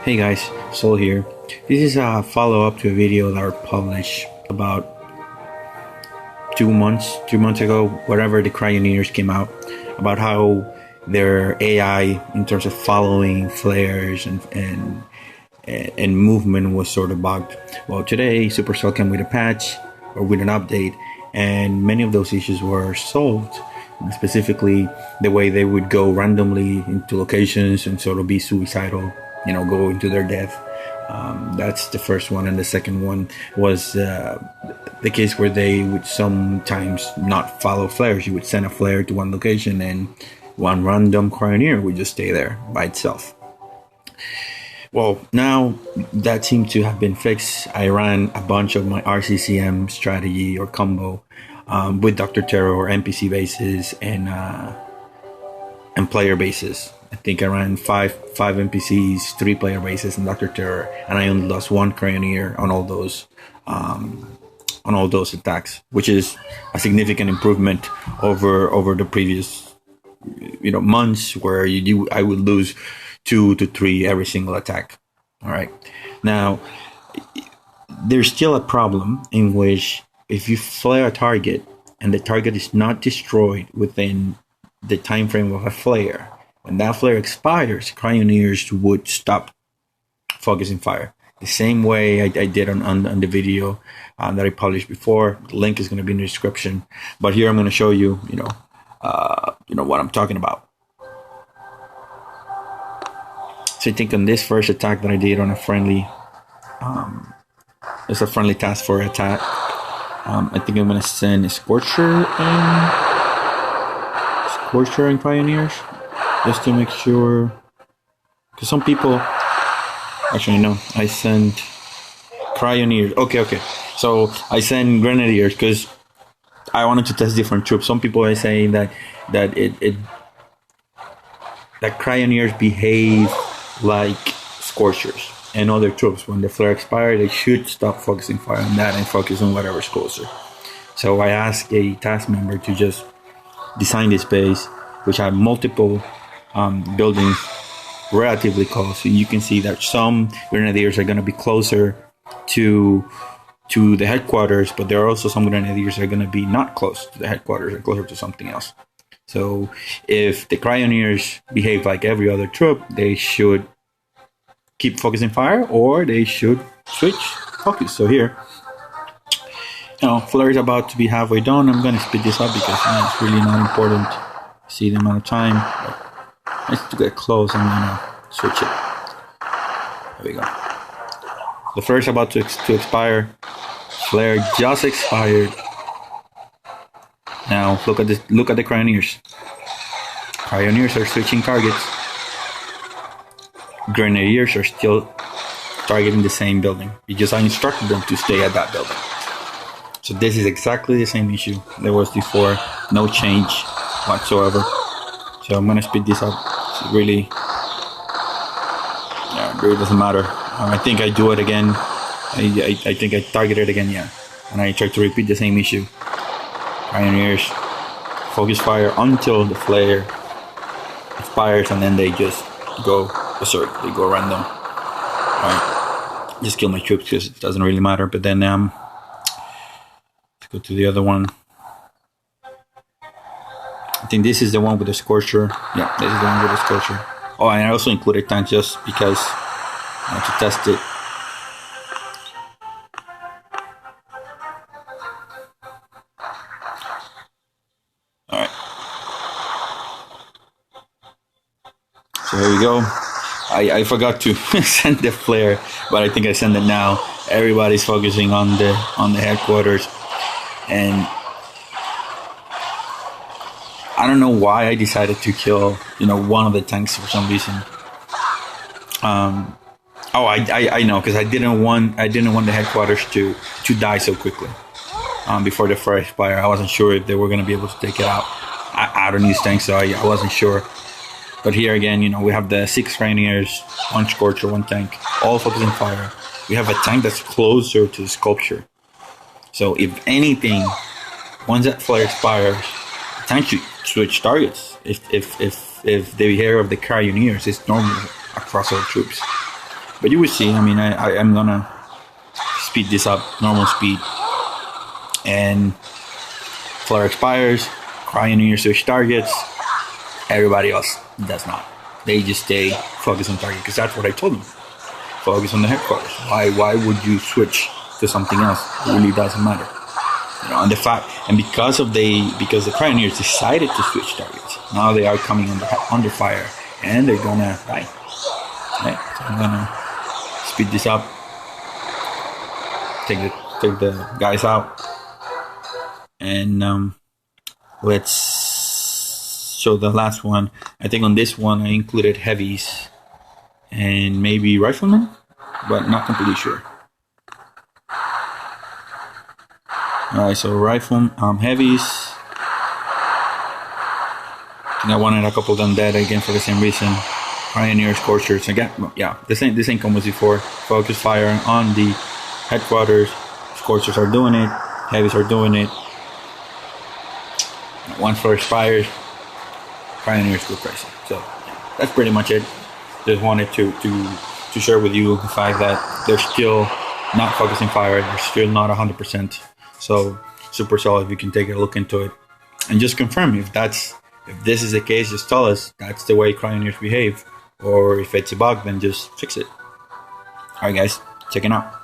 Hey guys, Sol here. This is a follow-up to a video that I published about 3 months ago, wherever the Cryoneers came out, about how their AI in terms of following flares and movement was sort of bugged. Well, today Supercell came with a patch or with an update, and many of those issues were solved. Specifically, the way they would go randomly into locations and sort of be suicidal, go into their death. That's the first one, and the second one was the case where they would sometimes not follow flares. You would send a flare to one location, and one random cryoneer would just stay there by itself. Well, now that seemed to have been fixed. I ran a bunch of my RCCM strategy or combo with Dr. Terror or NPC bases and player bases. I think I ran five NPCs, 3 player bases, and Dr. Terror, and I only lost 1 cryoneer on all those attacks, which is a significant improvement over the previous months where I would lose 2 to 3 every single attack. All right, now there's still a problem in which if you flare a target and the target is not destroyed within the time frame of a flare, when that flare expires, cryoneers would stop focusing fire. The same way I did on the video that I published before. The link is going to be in the description. But here I'm going to show you, what I'm talking about. So I think on this first attack that I did on a friendly, it's a friendly task for attack. I think I'm going to send a Scorcher and Cryoneers just to make sure, because some people, actually no, I send Cryoneers. Okay. So I send Grenadiers because I wanted to test different troops. Some people are saying that Cryoneers behave like Scorchers and other troops. When the flare expires, they should stop focusing fire on that and focus on whatever's closer. So I asked a task member to just design this base, which had multiple buildings relatively close. So you can see that some Grenadiers are going to be closer to the headquarters, but there are also some Grenadiers that are going to be not close to the headquarters or closer to something else. So if the Cryoneers behave like every other troop, they should keep focusing fire, or they should switch focus. So here, flare is about to be halfway done. I'm going to speed this up because it's really not important to see the amount of time. But just to get close, I'm going to switch it. There we go. The flare is about to expire. Flare just expired. Now look at this. Look at the Cryoneers. Cryoneers are switching targets. Grenadiers are still targeting the same building. You just instructed them to stay at that building. So this is exactly the same issue there was before. No change whatsoever. So I'm gonna speed this up. It really doesn't matter. I think I do it again. I think I target it again, and I try to repeat the same issue. Cryoneers focus fire until the flare expires, and then they just go berserk. They go random. Alright, just kill my troops because it doesn't really matter. But then let's go to the other one. I think this is the one with the Scorcher. Yeah, this is the one with the Scorcher. Oh, and I also included tank just because I want to test it. Alright. So here we go. I forgot to send the flare, but I think I send it now. Everybody's focusing on the headquarters, and I don't know why I decided to kill one of the tanks for some reason. I know, because I didn't want the headquarters to die so quickly before the flare expire. I wasn't sure if they were going to be able to take it out. I don't use tanks, so I wasn't sure. But here again, we have the 6 Cryoneers, 1 Scorcher, 1 tank, all focusing fire. We have a tank that's closer to the sculpture. So if anything, once that flare expires, the tank should switch targets. If the behavior of the Cryoneers is normal across all troops. But you will see. I mean, I'm gonna speed this up, normal speed, and flare expires. Cryoneers switch targets. Everybody else does not. They just stay focused on target because that's what I told them. Focus on the headquarters. Why would you switch to something else? It really doesn't matter. You know, and the fact, and because the Cryoneers decided to switch targets, now they are coming under fire, and they're gonna die. Right? So I'm gonna speed this up. Take the guys out, and let's show the last one. I think on this one I included heavies and maybe riflemen, but not completely sure. Alright, so heavies. I wanted a couple of them dead again for the same reason. Cryoneers, scorchers again. Yeah, the same come as before. Focus fire on the headquarters. Scorchers are doing it. Heavies are doing it. Once flare expires, Cryoneers go crazy. So yeah, that's pretty much it. Just wanted to share with you the fact that they're still not focusing fire. They're still not 100%. So Supercell, if you can take a look into it and just confirm if this is the case, just tell us that's the way Cryoneers behave, or if it's a bug, then just fix it. Alright guys, checking out.